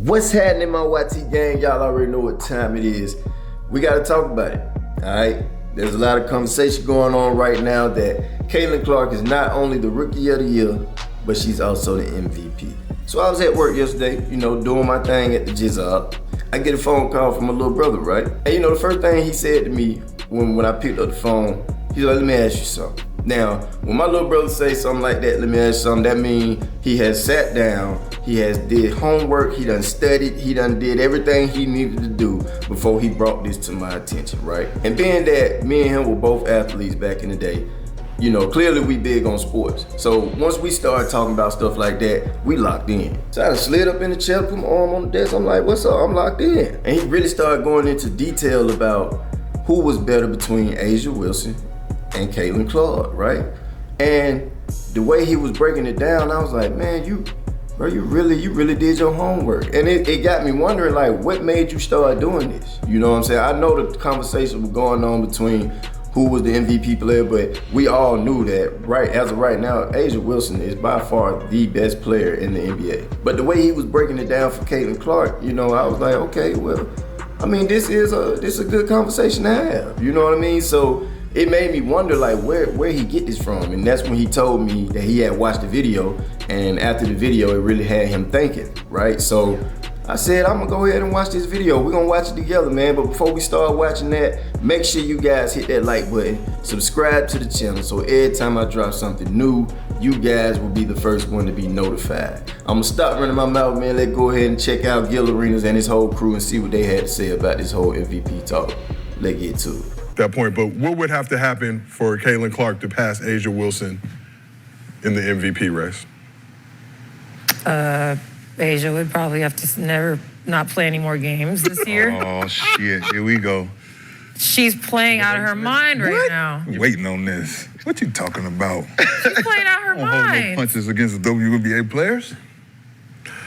What's happening, my YT gang? Y'all already know what time it is. We gotta talk about it, all right? There's a lot of conversation going on right now that Caitlinclark is not only the Rookie of the Year, but she's also the MVP. So I was at work yesterday, doing my thing at the job. I get a phone call from my little brother, right? And the first thing he said to me when I picked up the phone, he's like, let me ask you something. Now, when my little brother say something like that, let me ask you something, that means he has sat down, he has did homework, he done studied, he done did everything he needed to do before he brought this to my attention, right? And being that me and him were both athletes back in the day, clearly we big on sports. So once we started talking about stuff like that, we locked in. So I slid up in the chair, put my arm on the desk, I'm like, what's up? I'm locked in. And he really started going into detail about who was better between A'ja Wilson and Caitlinclark, right? And the way he was breaking it down, I was like, man, you really did your homework. And it got me wondering, like, what made you start doing this? You know what I'm saying? I know the conversation was going on between who was the MVP player, but we all knew that as of right now, A'ja Wilson is by far the best player in the NBA. But the way he was breaking it down for Caitlinclark, I was like, okay, well, I mean, this is a good conversation to have. You know what I mean? So it made me wonder, like, where he get this from. And that's when he told me that he had watched the video, and after the video, it really had him thinking, right? So I said, I'm gonna go ahead and watch this video. We're gonna watch it together, man. But before we start watching that, make sure you guys hit that like button, subscribe to the channel, so every time I drop something new, you guys will be the first one to be notified. I'm gonna stop running my mouth, man. Let's go ahead and check out Gil Arenas and his whole crew and see what they had to say about this whole MVP talk. Let's get to it. That point, but what would have to happen for Caitlinclark to pass A'ja Wilson in the MVP race? A'ja would probably have to not play any more games this year. Oh, shit. Here we go. She's playing out of her mind right now. I'm waiting on this. What you talking about? She's playing out her Don't hold no mind. punches against the WNBA players.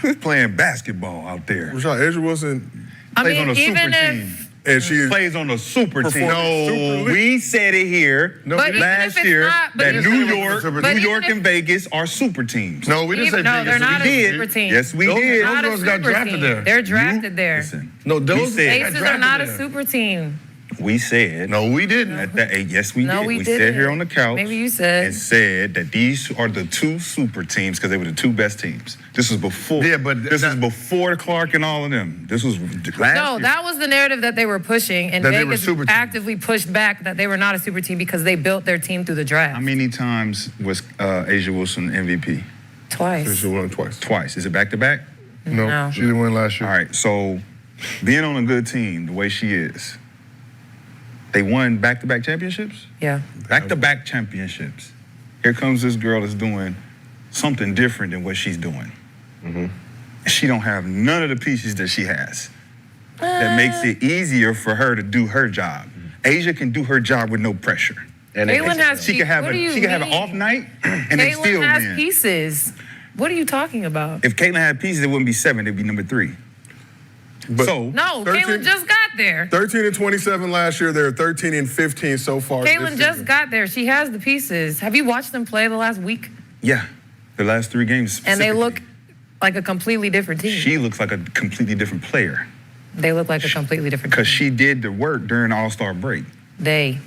Who's playing basketball out there? Rashad, A'ja Wilson Plays on a super even team. if and she Plays on a super team. No, We said it here But even last if it's year not- but that even New if- York, but New even York if- and Vegas are super teams. No, we didn't say No, Vegas. they're not we a did. super team. Yes, we Those- did. Not a Those got super drafted team. there. They're drafted there. Listen, No, those we said, Aces are not a super team. we said. No, we didn't. Yes, we No, did. we We didn't. sat here on the couch. Maybe you said. and said that these are the two super teams because they were the two best teams. This was before. Yeah, but this was before Clark and all of them. This was last No, year. that was the narrative that they were pushing, and That they were Vegas super team. actively pushed back that they were not a super team because they built their team through the draft. How many times was A'ja Wilson MVP? Twice. She won twice. Twice. Is it back to back? No. She didn't win last year. All right. So, being on a good team the way she is, they won back-to-back championships. Yeah. Back-to-back championships. Here comes this girl that's doing something different than what she's doing. And she don't have none of the pieces that she has. That makes it easier for her to do her job. A'ja can do her job with no pressure. And Caitlin has She can have what do you an mean? off night and they still Caitlin has win. pieces. What are you talking about? If Caitlin had pieces, it wouldn't be 7, it'd be number 3. But So No, 13 Caitlin just got there. 13 and 27 last year. They're 13 and 15 so far. Caitlin this just season. got there. She has the pieces. Have you watched them play the last week? yeah, the last 3 games And they specifically. look like a completely different team. She looks like a completely different player They look like a completely different because team. she did the work during All-Star break. They.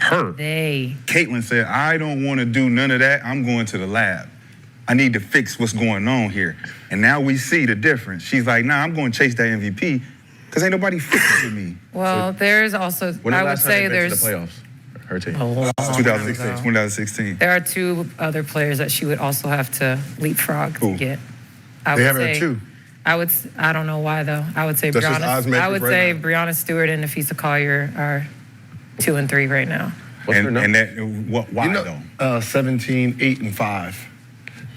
Caitlin said, I don't want to do none of that. I'm going to the lab. I need to fix what's going on here. And now we see the difference. She's like, nah, I'm going to chase that MVP because ain't nobody fixing with me. Well, there's also, I would say there's the playoffs. Her team. a lot. 2016. There are 2 other players that she would also have to leapfrog Who? to get. They have her at 2. I don't know why though. I would say That's just odds makers right now. Brianna Stewart and Nafisa Collier are 2 and 3 right now. What's her number? And that, why though? 17, 8, and 5.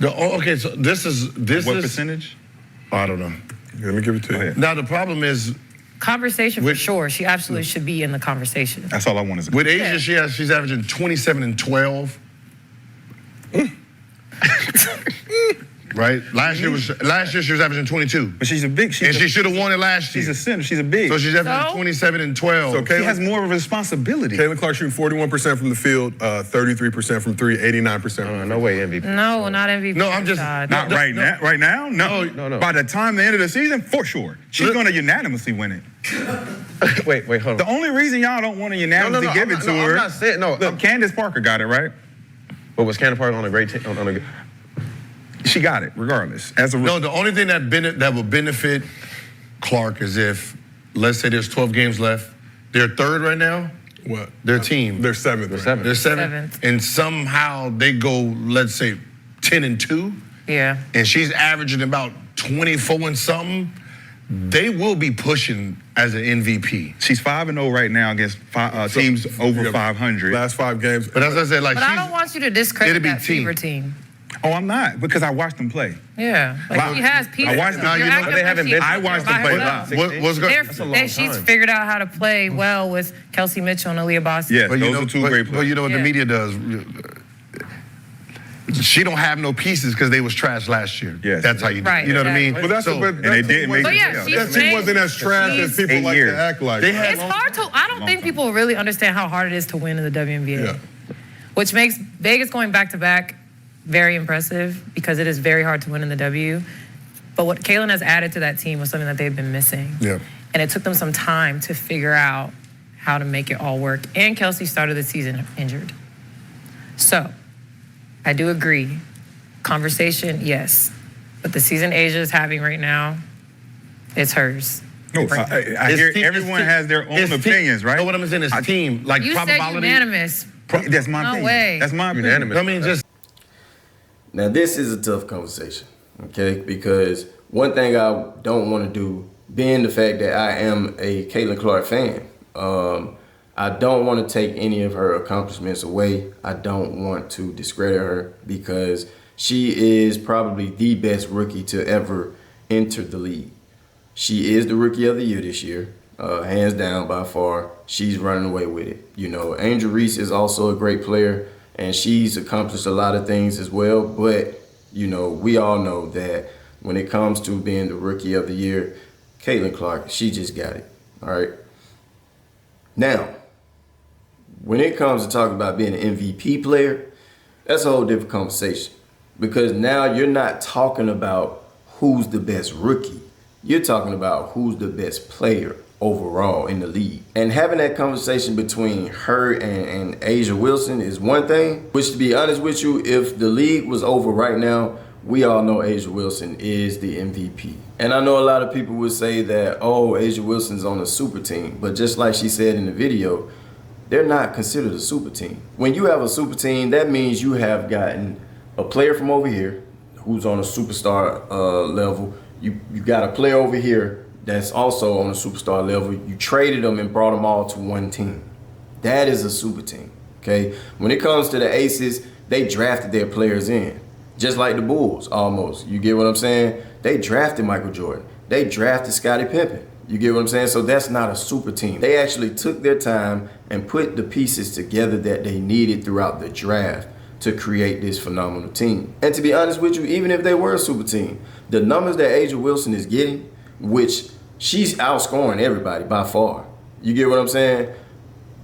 Okay, so this is What percentage? I don't know. Let me give it to you. Now the problem is Conversation for With- sure. She absolutely should be in the conversation. That's all I want is with A'ja, she's averaging 27 and 12. right? Last year she was averaging 22. But she's a big. And she should have won it last year. She's a center. She's a big. So she's averaging So? 27 and 12. So she has more of a responsibility. Caitlin Clark shooting 41% from the field, 33% from three, 89%. No way MVP. No, not MVP. No, I'm just- Rashad. Not right now. Right now, no. No. By the time the end of the season, for sure, she's going to unanimously win it. Wait, hold The on. only reason y'all don't want to unanimously give it to her. I'm not saying no. Look, Candace Parker got it right. But was Candace Parker on a great team? She got it regardless. As a No, the only thing that will benefit Clark is if, let's say there's 12 games left, they're third right now, What? their team. They're seventh. right seventh. now. They're seventh. Seventh. And somehow they go, let's say, 10 and 2, Yeah. and she's averaging about 24 and something, they will be pushing as an MVP. she's 5-0 right now against teams over Yeah, 500. Last 5 games. But as I said, like But I don't want you to discredit it'll be that team. Fever team. Oh, I'm not, because I watched them play. Yeah. Like she has pieces. I watched them. Now, you know, acting they like haven't she- been- I watched them by play. herself. what's They're- good? a long she's time. figured out how to play well with Kelsey Mitchell and Aaliyah Boston. Yes, But those are two great but players. you know what the Yeah. media does? She don't have no pieces because they was trash last year. Yes. That's how you do it. Right, You know what I mean? exactly. But that's So- but And that they team didn't make wasn't- But yeah, she's that team wasn't as trash as people 8 like years. to act like. They had It's hard to. I don't think people really understand how hard it is to win in the WNBA, Yeah. which makes Vegas going back to back very impressive because it is very hard to win in the W. But what Kaylin has added to that team was something that they've been missing. Yeah. And it took them some time to figure out how to make it all work. And Kelsey started the season injured. So, I do agree. Conversation, yes. But the season Asia is having right now, it's hers. No, I hear team- everyone has their own it's team. opinions, right? No, what I'm saying is team. Like You said probability. unanimous. That's my No opinion. way. That's my opinion. Unanimous. I mean, just Now, this is a tough conversation, okay? Because one thing I don't want to do, being the fact that I am a Caitlin Clark fan, I don't want to take any of her accomplishments away. I don't want to discredit her because she is probably the best rookie to ever enter the league. She is the Rookie of the Year this year, hands down by far. She's running away with it. You know, Angel Reese is also a great player, and she's accomplished a lot of things as well. But, you know, we all know that when it comes to being the Rookie of the Year, Caitlin Clark, she just got it, all right? Now, when it comes to talking about being an MVP player, that's a whole different conversation. Because now you're not talking about who's the best rookie. You're talking about who's the best player overall in the league. And having that conversation between her and Asia Wilson is one thing, which to be honest with you, if the league was over right now, we all know Asia Wilson is the MVP. And I know a lot of people would say that, oh, Asia Wilson's on a super team. But just like she said in the video, they're not considered a super team. When you have a super team, that means you have gotten a player from over here who's on a superstar level. You got a player over here that's also on a superstar level. You traded them and brought them all to one team. That is a super team, okay? When it comes to the Aces, they drafted their players in, just like the Bulls almost. You get what I'm saying? They drafted Michael Jordan. They drafted Scottie Pippen. You get what I'm saying? So that's not a super team. They actually took their time and put the pieces together that they needed throughout the draft to create this phenomenal team. And to be honest with you, even if they were a super team, the numbers that Asia Wilson is getting, which she's outscoring everybody by far. You get what I'm saying?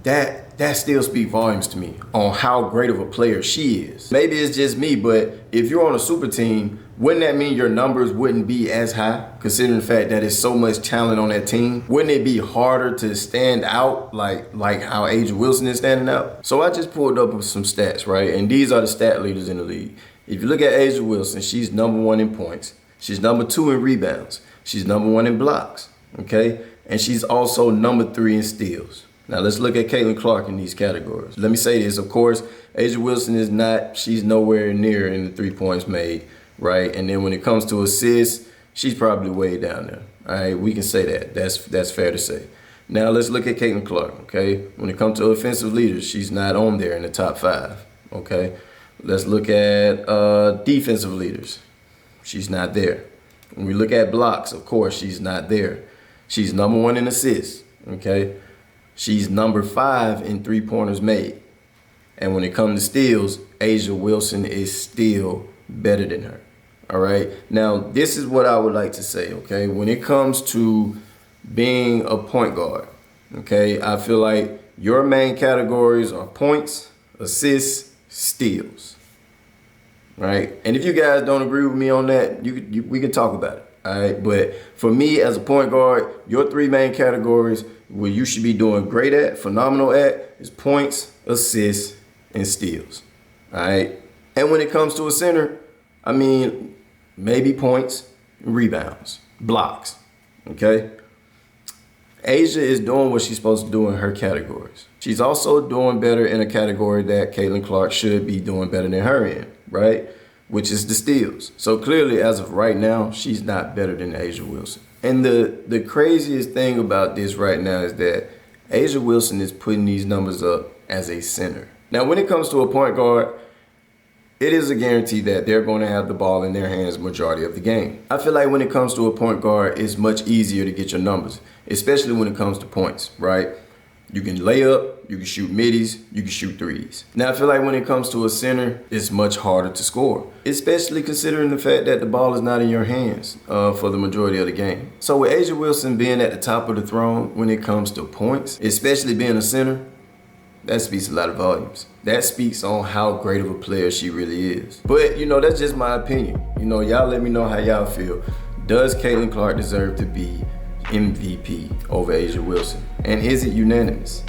That still speaks volumes to me on how great of a player she is. Maybe it's just me, but if you're on a super team, wouldn't that mean your numbers wouldn't be as high, considering the fact that there's so much talent on that team? Wouldn't it be harder to stand out like how Asia Wilson is standing out? So I just pulled up some stats, right? And these are the stat leaders in the league. If you look at Asia Wilson, she's number 1 in points. She's number 2 in rebounds. She's number 1 in blocks, okay? And she's also number 3 in steals. Now let's look at Caitlin Clark in these categories. Let me say this, of course, Asia Wilson is not, she's nowhere near in the 3 points made, right? And then when it comes to assists, she's probably way down there. All right, we can say that. That's fair to say. Now let's look at Caitlin Clark, okay? When it comes to offensive leaders, she's not on there in the top 5, okay? Let's look at defensive leaders. She's not there. When we look at blocks, of course, she's not there. She's number 1 in assists, okay? She's number 5 in 3-pointers made. And when it comes to steals, Asia Wilson is still better than her, All right. Now, this is what I would like to say, okay? When it comes to being a point guard, okay, I feel like your main categories are points, assists, steals, right? And if you guys don't agree with me on that, we can talk about it, all right? But for me as a point guard, your three main categories where you should be doing great at, phenomenal at, is points, assists, and steals, all right? And when it comes to a center, I mean, maybe points, rebounds, blocks, okay? Asia is doing what she's supposed to do in her categories. She's also doing better in a category that Caitlin Clark should be doing better than her in, right? Which is the steals. So clearly, as of right now, she's not better than Asia Wilson. And the craziest thing about this right now is that Asia Wilson is putting these numbers up as a center. Now, when it comes to a point guard, it is a guarantee that they're going to have the ball in their hands majority of the game. I feel like when it comes to a point guard, it's much easier to get your numbers, especially when it comes to points, right? You can lay up, you can shoot middies, you can shoot threes. Now, I feel like when it comes to a center, it's much harder to score, especially considering the fact that the ball is not in your hands for the majority of the game. So with Asia Wilson being at the top of the throne when it comes to points, especially being a center, that speaks a lot of volumes. That speaks on how great of a player she really is. But, that's just my opinion. Y'all let me know how y'all feel. Does Caitlin Clark deserve to be MVP over Asia Wilson? And is it unanimous?